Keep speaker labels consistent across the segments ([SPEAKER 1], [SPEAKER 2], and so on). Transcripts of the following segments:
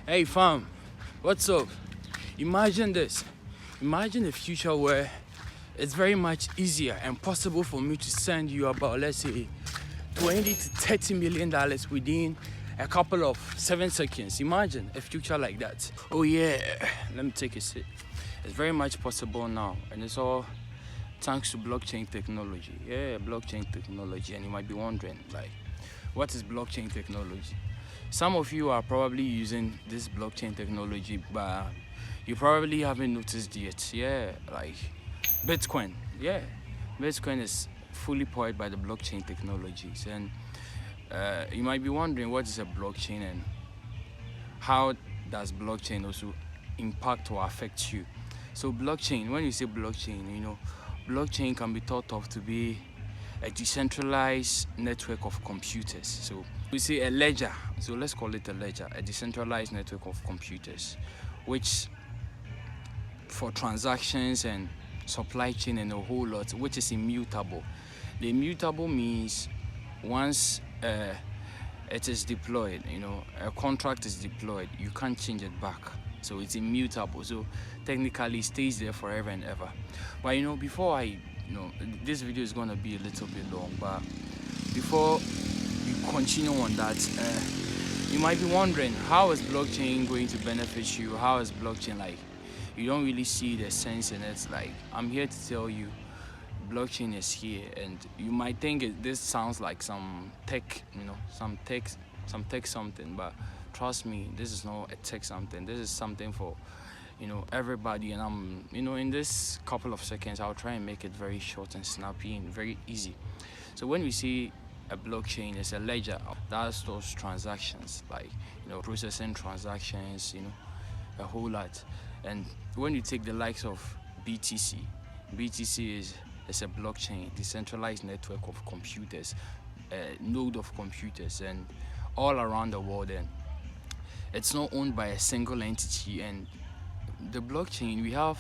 [SPEAKER 1] Hey fam, what's up? Imagine this. Imagine a future where it's very much easier and possible for me to send you about, let's say, 20 to 30 million dollars within a couple of 7 seconds. Imagine a future like that. Oh yeah, let me take a sip. It's very much possible now, and it's all thanks to blockchain technology. Yeah, blockchain technology. And you might be wondering, like, what is blockchain technology? Some of you are probably using this blockchain technology, but you probably haven't noticed yet. Yeah, like Bitcoin. Yeah, Bitcoin is fully powered by the blockchain technologies. And you might be wondering, what is a blockchain and how does blockchain also impact or affect you? So blockchain, when you say blockchain, blockchain can be thought of to be a decentralized network of computers. So we say a ledger, so let's call it a ledger, a decentralized network of computers, which for transactions and supply chain and a whole lot, which is immutable. The immutable means once it is deployed, a contract is deployed, you can't change it back. So it's immutable. So technically it stays there forever and ever. But before this video is gonna be a little bit long, but before you continue on that, you might be wondering, how is blockchain going to benefit you? How is blockchain, like, you don't really see the sense in it. Like, I'm here to tell you, blockchain is here, and you might think this sounds like some tech, some tech something, but trust me, this is not a tech something. This is something for everybody. And I'm in this couple of seconds, I'll try and make it very short and snappy and very easy. So when we see a blockchain, it's a ledger that stores transactions, like processing transactions, a whole lot. And when you take the likes of BTC is a blockchain, decentralized network of computers, a node of computers, and all around the world. And it's not owned by a single entity. And the blockchain, we have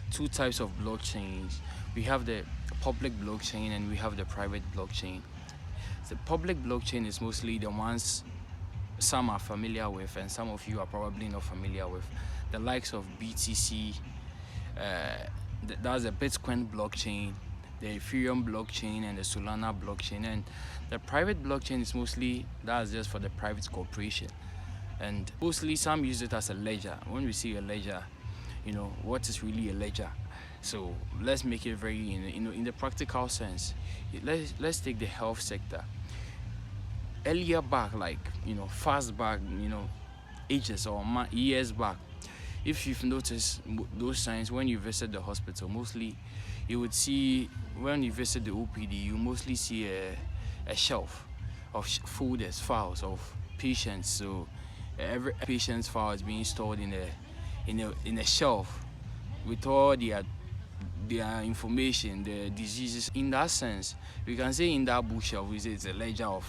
[SPEAKER 1] two types of blockchains. We have the public blockchain and we have the private blockchain. The public blockchain is mostly the ones some are familiar with, and some of you are probably not familiar with. The likes of BTC, that's the Bitcoin blockchain, the Ethereum blockchain, and the Solana blockchain. And the private blockchain is mostly, that's just for the private corporation. And mostly some use it as a ledger. When we see a ledger, what is really a ledger? So let's make it very, in the practical sense. Let's take the health sector. Earlier back, like fast back, ages or years back, if you've noticed those signs when you visit the hospital, mostly you would see, when you visit the OPD, you mostly see a shelf of folders, files of patients. So every patient's file is being stored in a shelf with all their information, the diseases. In that sense, we can say in that bookshelf, we say it's a ledger of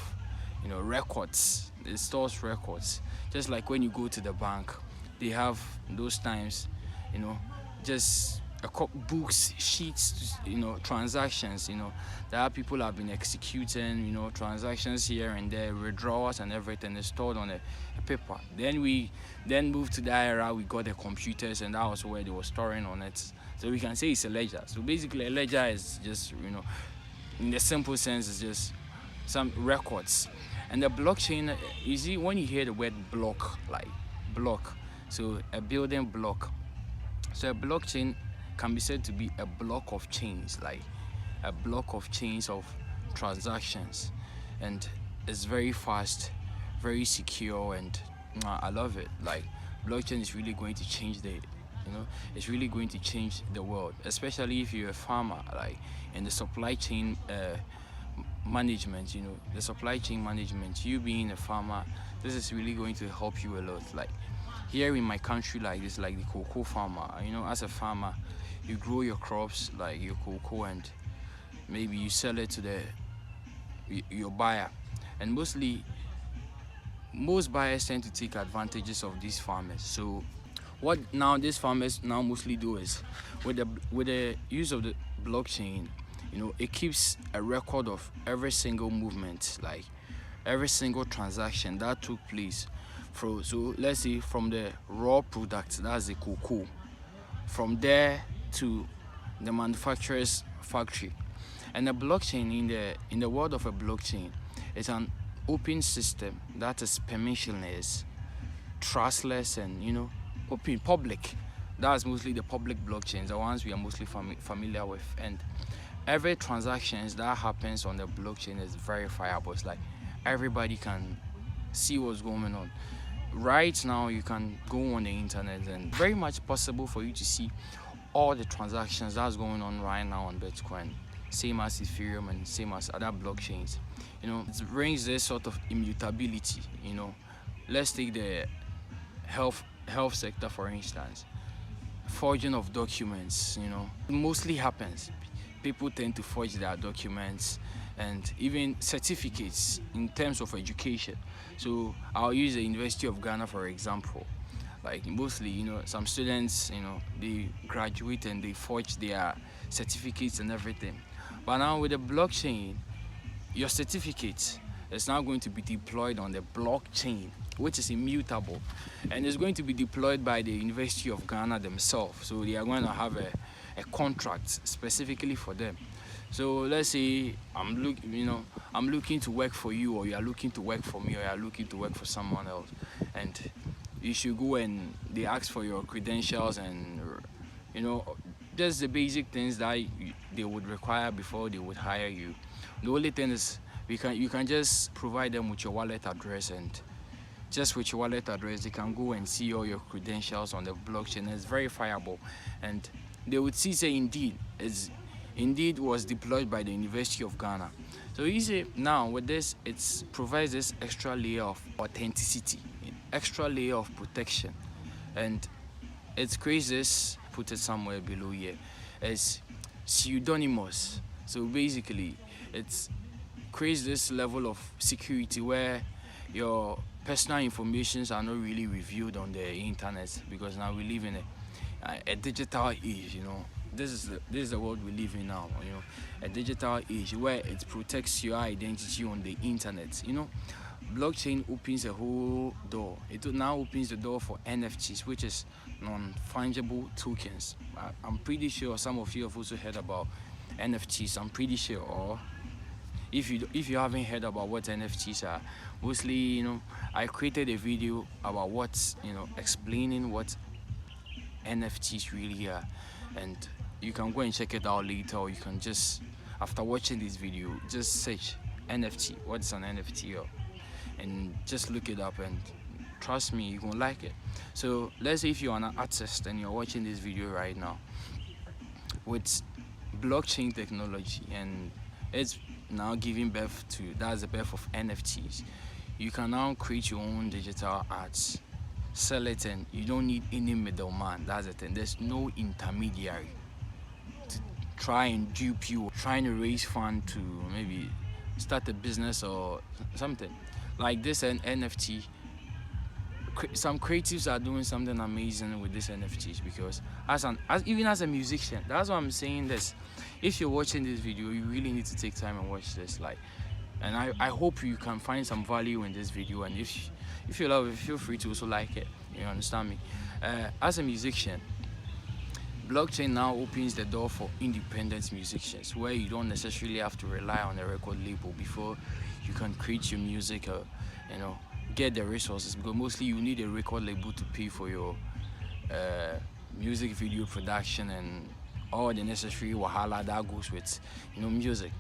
[SPEAKER 1] records. It stores records, just like when you go to the bank, they have those times, just books, sheets, transactions, that people have been executing, transactions here and there, withdrawals and everything is stored on a paper. Then we moved to that era, we got the computers, and that was where they were storing on it. So we can say it's a ledger. So basically a ledger is just, in the simple sense, it's just some records. And the blockchain, you see, when you hear the word block, like block, so a building block. So a blockchain can be said to be a block of chains, like a block of chains of transactions. And it's very fast, very secure, and I love it. Like, blockchain is really going to change it's really going to change the world, especially if you're a farmer, like in the supply chain management, the supply chain management, you being a farmer, this is really going to help you a lot. Like here in my country, like this, like the cocoa farmer, as a farmer, you grow your crops, like your cocoa, and maybe you sell it to your buyer. And most buyers tend to take advantages of these farmers. So what now these farmers now mostly do is, with the use of the blockchain, it keeps a record of every single movement, like every single transaction that took place So let's say from the raw product, that's the cocoa, from there to the manufacturer's factory. And a blockchain, in the world of a blockchain, is an open system that is permissionless, trustless, and open, public. That's mostly the public blockchains, the ones we are mostly familiar with. And every transactions that happens on the blockchain is verifiable. It's like everybody can see what's going on. Right now, you can go on the internet, and very much possible for you to see all the transactions that's going on right now on Bitcoin, same as Ethereum and same as other blockchains. It brings this sort of immutability. Let's take the health sector, for instance. Forging of documents, it mostly happens. People tend to forge their documents and even certificates in terms of education. So I'll use the University of Ghana for example. Like mostly, some students, they graduate and they forge their certificates and everything. But now with the blockchain, your certificate is now going to be deployed on the blockchain, which is immutable, and it's going to be deployed by the University of Ghana themselves. So they are going to have a contract specifically for them. So let's say I'm looking to work for you, or you are looking to work for me, or you are looking to work for someone else, and you should go and they ask for your credentials and just the basic things that they would require before they would hire you. The only thing is you can just provide them with your wallet address, and just with your wallet address they can go and see all your credentials on the blockchain. It's verifiable, and they would see say indeed was deployed by the University of Ghana. So you see now with this, it provides this extra layer of authenticity, extra layer of protection, and it creates this, put it somewhere below here, as pseudonymous. So basically it creates this level of security where your personal informations are not really revealed on the internet, because now we live in a digital age. This is the world we live in now. A digital age where it protects your identity on the internet. Blockchain opens a whole door. It now opens the door for NFTs, which is non-fungible tokens. I'm pretty sure some of you have also heard about NFTs. I'm pretty sure, or if you haven't heard about what NFTs are, mostly I created a video about explaining what NFTs really are, and you can go and check it out later, or you can just, after watching this video, just search NFT, what's an NFT, and just look it up, and trust me, you're gonna like it. So let's say if you're an artist and you're watching this video right now, with blockchain technology, and it's now giving birth to, that's the birth of NFTs. You can now create your own digital arts, sell it, and you don't need any middleman. That's the thing. There's no intermediary to try and dupe you, trying to raise funds to maybe start a business or something. Like this NFT, some creatives are doing something amazing with these NFTs, because even as a musician, that's why I'm saying this. If you're watching this video, you really need to take time and watch this. And I hope you can find some value in this video, and if you love it, feel free to also like it. You understand me? As a musician, blockchain now opens the door for independent musicians, where you don't necessarily have to rely on a record label before you can create your music, get the resources, because mostly you need a record label to pay for your music video production and all the necessary wahala that goes with music.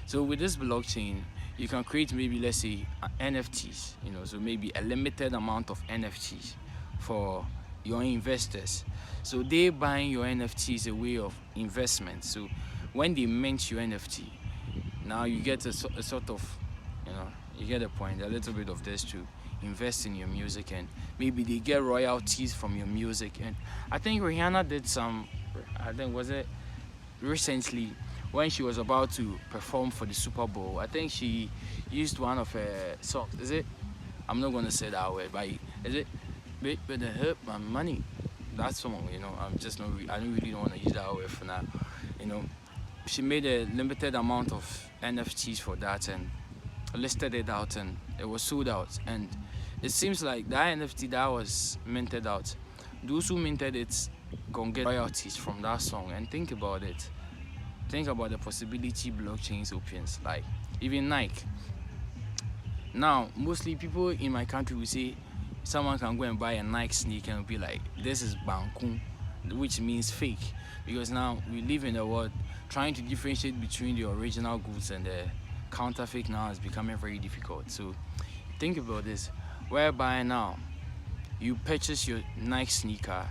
[SPEAKER 1] So with this blockchain, you can create maybe, let's say, NFTs, so maybe a limited amount of NFTs for your investors. So they buying your NFT is a way of investment. So when they mint your NFT, now you get a sort of, you get a point, a little bit of this to invest in your music, and maybe they get royalties from your music. And I think Rihanna did some, was it recently, when she was about to perform for the Super Bowl, I think she used one of her songs. Is it? I'm not gonna say that word, but is it? Bit with the hurt my money. That song, I'm just not. I don't really want to use that word for now. She made a limited amount of NFTs for that and listed it out, and it was sold out. And it seems like that NFT that was minted out, those who minted it gonna get royalties from that song. And think about it. Think about the possibility blockchains opens. Like even Nike. Now, mostly people in my country will say someone can go and buy a Nike sneaker and be like, this is Bankun, which means fake. Because now we live in a world trying to differentiate between the original goods and the counterfeit now is becoming very difficult. So think about this, whereby now you purchase your Nike sneaker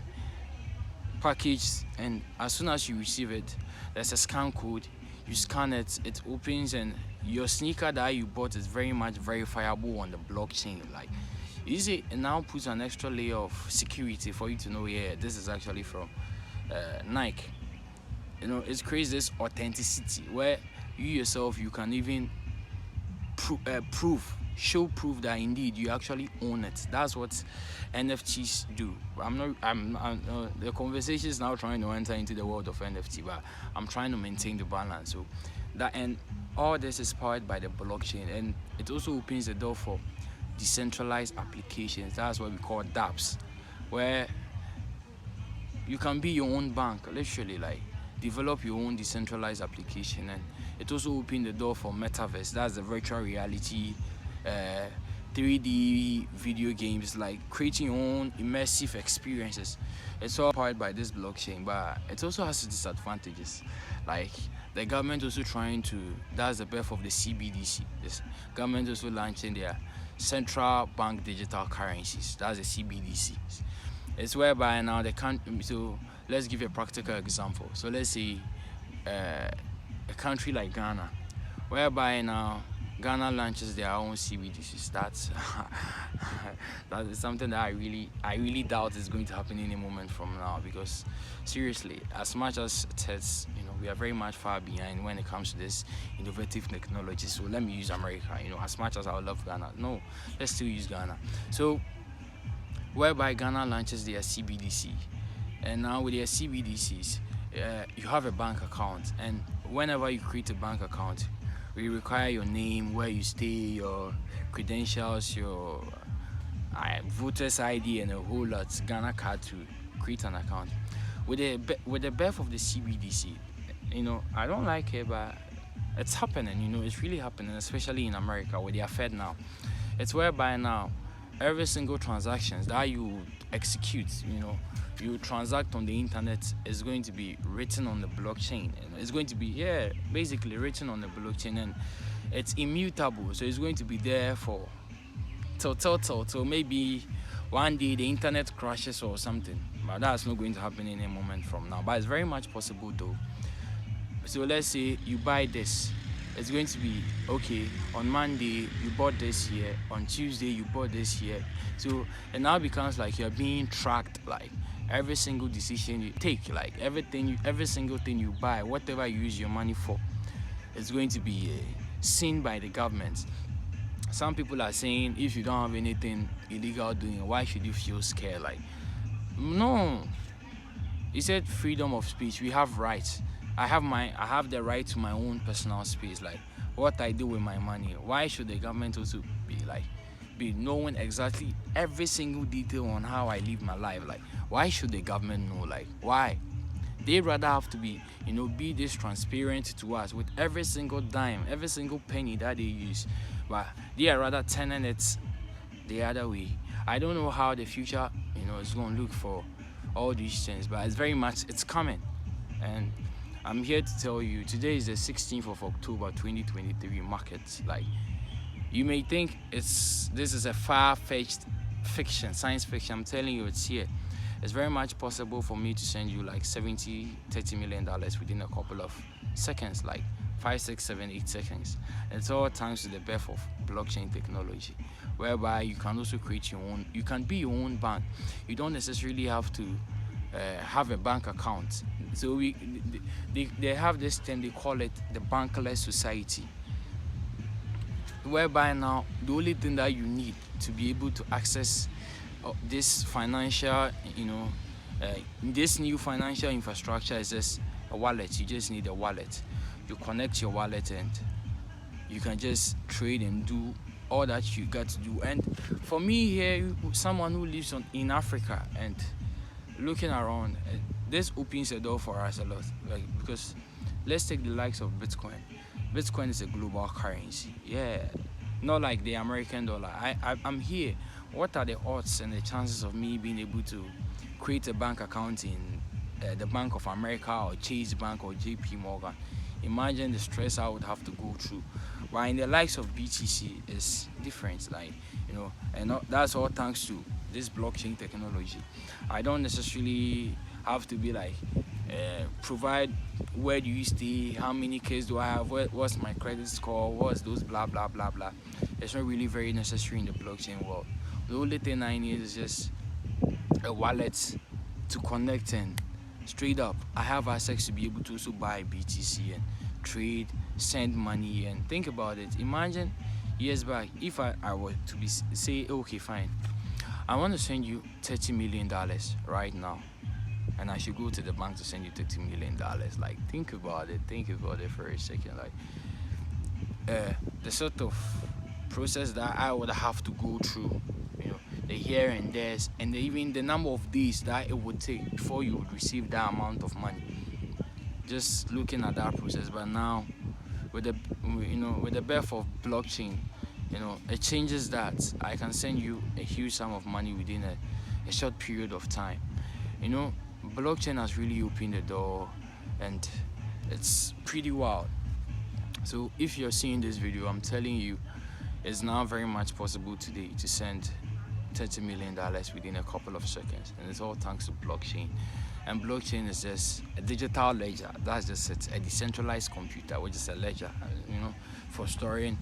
[SPEAKER 1] packaged, and as soon as you receive it, there's a scan code. You scan it, it opens, and your sneaker that you bought is very much verifiable on the blockchain. Like you see, it now puts an extra layer of security for you to know, yeah, this is actually from Nike. You know, it creates this authenticity where you yourself, you can even show proof that indeed you actually own it. That's what NFTs do. The conversation is now trying to enter into the world of NFT, but I'm trying to maintain the balance. So that, and all this is powered by the blockchain, and it also opens the door for decentralized applications. That's what we call dApps, where you can be your own bank, literally, like develop your own decentralized application. And it also opens the door for metaverse. That's the virtual reality 3D video games, like creating your own immersive experiences. It's all powered by this blockchain, but it also has disadvantages. Like the government also trying to, that's the birth of the CBDC. This government also launching their central bank digital currencies. That's the CBDCs. It's whereby now they can't. So let's give a practical example. So let's say a country like Ghana, whereby now Ghana launches their own CBDCs. That is something that I really doubt is going to happen any moment from now. Because seriously, as much as it is, we are very much far behind when it comes to this innovative technology. So let me use America. As much as I love Ghana, no, let's still use Ghana. So whereby Ghana launches their CBDC, and now with their CBDCs, you have a bank account, and whenever you create a bank account, we require your name, where you stay, your credentials, your voter's ID, and a whole lot, Ghana card to create an account. With the birth of the CBDC, I don't like it, but it's happening. It's really happening, especially in America where they are Fed now. It's whereby now every single transactions that you execute, you transact on the internet, is going to be written on the blockchain. It's going to be basically written on the blockchain, and it's immutable. So it's going to be there for till maybe one day the internet crashes or something. But that's not going to happen any moment from now. But it's very much possible though. So let's say you buy this. It's going to be okay. On Monday you bought this here. On Tuesday you bought this here. So it now becomes like you're being tracked. Like every single decision you take, like every single thing you buy, whatever you use your money for, it's going to be seen by the government. Some people are saying if you don't have anything illegal doing, why should you feel scared? Like, no. He said freedom of speech. We have rights. I have the right to my own personal space, like what I do with my money. Why should the government also be knowing exactly every single detail on how I live my life? Like, why should the government know? Like, why? They rather have to be this transparent to us with every single dime, every single penny that they use, but they are rather turning it the other way. I don't know how the future is going to look for all these things, but it's coming. And I'm here to tell you, today is the 16th of October 2023 market. Like, you may think this is a far-fetched fiction, science fiction. I'm telling you, it's here. It's very much possible for me to send you like $30 million within a couple of seconds, like 5, 6, 7, 8 seconds. It's all thanks to the birth of blockchain technology, whereby you can also create your own. You can be your own bank. You don't necessarily have to have a bank account. So they have this thing, they call it the bankless society, whereby now the only thing that you need to be able to access this financial, this new financial infrastructure is just a wallet. You just need a wallet. You connect your wallet and you can just trade and do all that you got to do. And for me here, someone who lives in Africa and looking around, this opens the door for us a lot. Like, because let's take the likes of Bitcoin. Bitcoin is a global currency. Yeah, not like the American dollar. I'm here. What are the odds and the chances of me being able to create a bank account in the Bank of America or Chase Bank or JP Morgan? Imagine the stress I would have to go through. But in the likes of BTC, it's different. Like, and that's all thanks to this blockchain technology. I don't necessarily have to be like provide where do you stay, how many Ks do I have, what's my credit score, what's those blah blah blah blah. It's not really very necessary in the blockchain world. The only thing I need is just a wallet to connect, and straight up I have access to be able to also buy BTC and trade, send money. And think about it, imagine years back if I were to be say, okay fine, I want to send you $30 million right now, and I should go to the bank to send you $30 million. Like, think about it for a second. Like, the sort of process that I would have to go through, the here and there's, and even the number of days that it would take before you would receive that amount of money. Just looking at that process. But now, with the birth of blockchain, it changes that. I can send you a huge sum of money within a short period of time. Blockchain has really opened the door, and it's pretty wild. So if you're seeing this video, I'm telling you, it's now very much possible today to send $30 million within a couple of seconds, and it's all thanks to blockchain. And blockchain is just a digital ledger. That's just it. A decentralized computer, which is a ledger, for storing,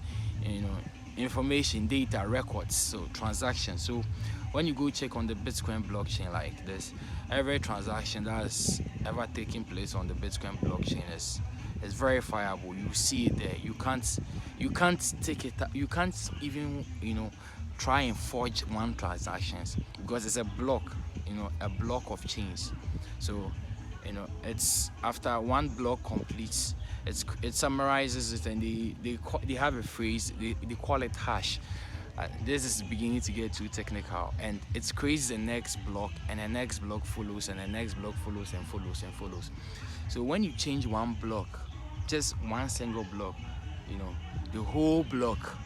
[SPEAKER 1] information, data, records, so transactions. So when you go check on the Bitcoin blockchain like this, every transaction that has ever taken place on the Bitcoin blockchain is verifiable. You see it there. You can't take it. You can't even try and forge one transactions, because it's a block. A block of chains. So it's after one block completes, it summarizes it, and they have a phrase, they call it hash. This is beginning to get too technical, and it creates the next block, and the next block follows, and the next block follows and follows and follows. So when you change one block, just one single block, the whole block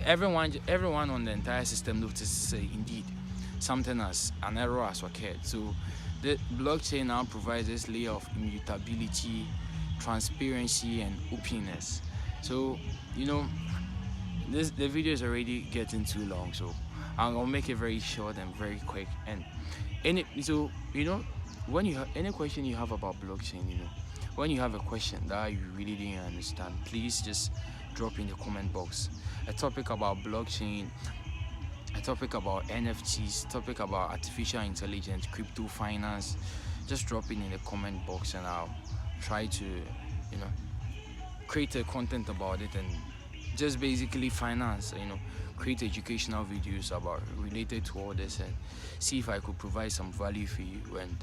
[SPEAKER 1] everyone on the entire system notices, indeed something as an error has occurred. So the blockchain now provides this layer of immutability, transparency, and openness. So the video is already getting too long, so I'm gonna make it very short and very quick. And when you have any question you have about blockchain, when you have a question that you really didn't understand, please just drop in the comment box. A topic about blockchain, a topic about NFTs, topic about artificial intelligence, crypto finance, just drop it in the comment box, and I'll try to create a content about it, and just basically finance, create educational videos about related to all this, and see if I could provide some value for you. And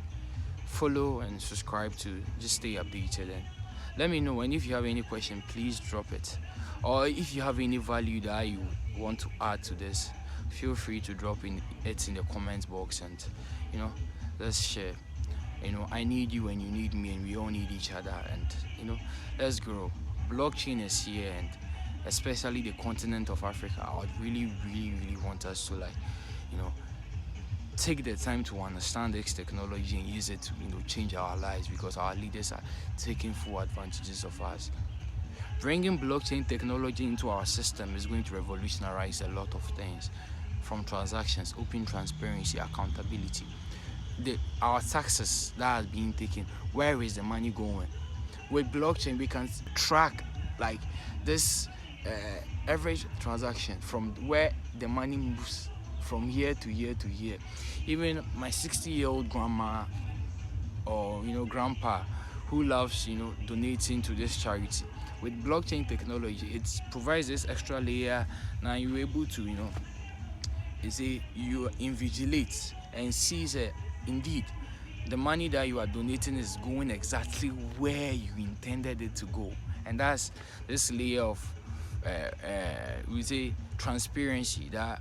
[SPEAKER 1] follow and subscribe to just stay updated, and let me know. And if you have any question, please drop it, or if you have any value that you want to add to this, feel free to drop it in the comment box, and let's share. I need you and you need me, and we all need each other, and let's grow. Blockchain is here, and especially the continent of Africa. I would really want us to take the time to understand this technology and use it to change our lives, because our leaders are taking full advantages of us. Bringing blockchain technology into our system is going to revolutionize a lot of things, from transactions, open transparency, accountability. Our taxes that are being taken, where is the money going? With blockchain, we can track this average transaction from where the money moves from year to year to year. Even my 60-year-old grandma or grandpa who loves donating to this charity, with blockchain technology, it provides this extra layer. Now you're able to you invigilate and see that indeed the money that you are donating is going exactly where you intended it to go. And that's this layer of we say transparency that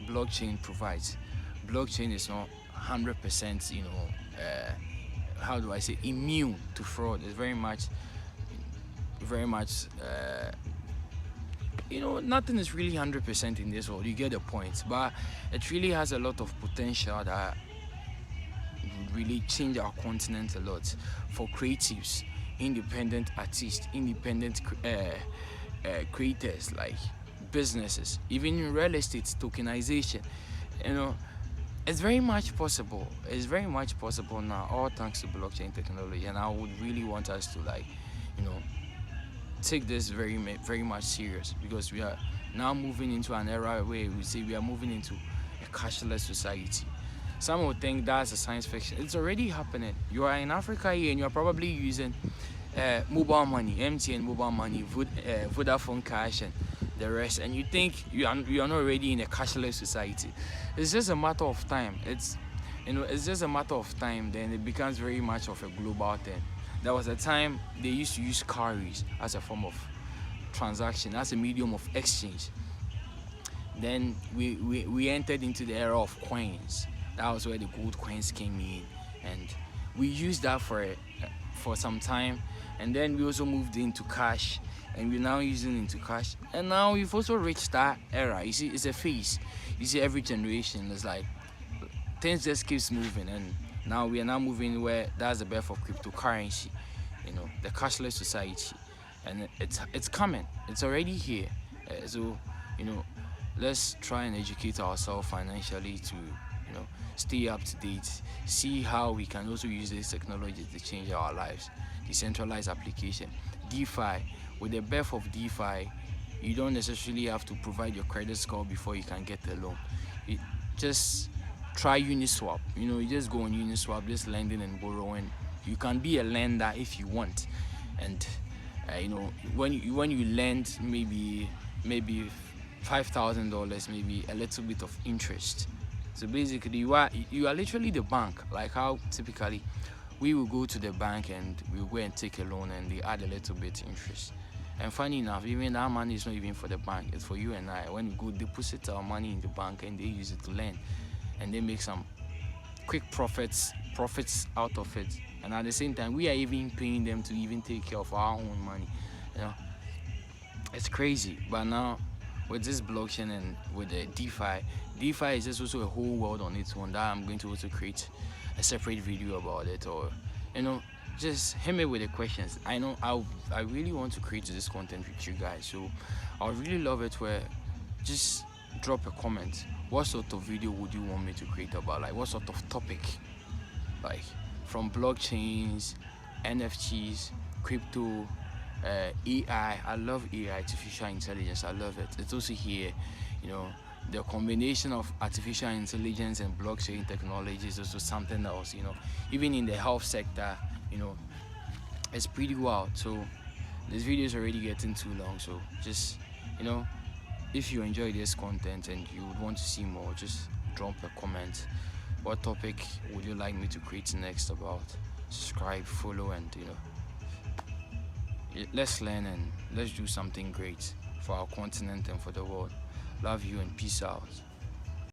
[SPEAKER 1] blockchain provides. Blockchain is not 100%, how do I say, immune to fraud. It's very much, nothing is really 100% in this world. You get the point, but it really has a lot of potential that would really change our continent a lot for creatives, independent artists, independent creators, like businesses, even in real estate tokenization. It's very much possible. It's very much possible now, all thanks to blockchain technology. And I would really want us to take this very much serious, because we are now moving into an era where we say we are moving into a cashless society. Some would think that's a science fiction. It's already happening. You are in Africa here and you are probably using mobile money, MTN mobile money, Vodafone cash, and the rest, and you think you are not already in a cashless society. It's just a matter of time. It's just a matter of time. Then it becomes very much of a global thing. There was a time they used to use cowries as a form of transaction, as a medium of exchange. Then we entered into the era of coins. That was where the gold coins came in, and we used that for some time. And then we also moved into cash, and we're now using into cash. And now we've also reached that era. You see, it's a phase. You see, every generation is like things just keeps moving, and now we are now moving where that's the birth of cryptocurrency, the cashless society, and it's coming. It's already here. So let's try and educate ourselves financially to stay up to date. See how we can also use this technology to change our lives. Decentralized application, DeFi. With the birth of DeFi, you don't necessarily have to provide your credit score before you can get a loan. Just try Uniswap. You just go on Uniswap, just lending and borrowing. You can be a lender if you want, and when you lend maybe $5,000, maybe a little bit of interest. So basically, you are literally the bank. Like how typically we will go to the bank and we'll go and take a loan, and they add a little bit interest. And funny enough, even that money is not even for the bank, it's for you and I. When we go deposit our money in the bank, and they use it to lend, and they make some quick profits out of it. And at the same time, we are even paying them to even take care of our own money. It's crazy. But now with this blockchain and with the DeFi is just also a whole world on its own that I'm going to also create a separate video about it, or just hit me with the questions. I know I really want to create this content with you guys, so I would really love it where just drop a comment. What sort of video would you want me to create about? Like what sort of topic? Like from blockchains, NFTs, crypto, AI. I love AI, artificial intelligence. I love it. It's also here, the combination of artificial intelligence and blockchain technology is also something else, even in the health sector, it's pretty wild. So this video is already getting too long, so just if you enjoy this content and you would want to see more, just drop a comment. What topic would you like me to create next about? Subscribe, follow, and let's learn and let's do something great for our continent and for the world. Love you and peace out.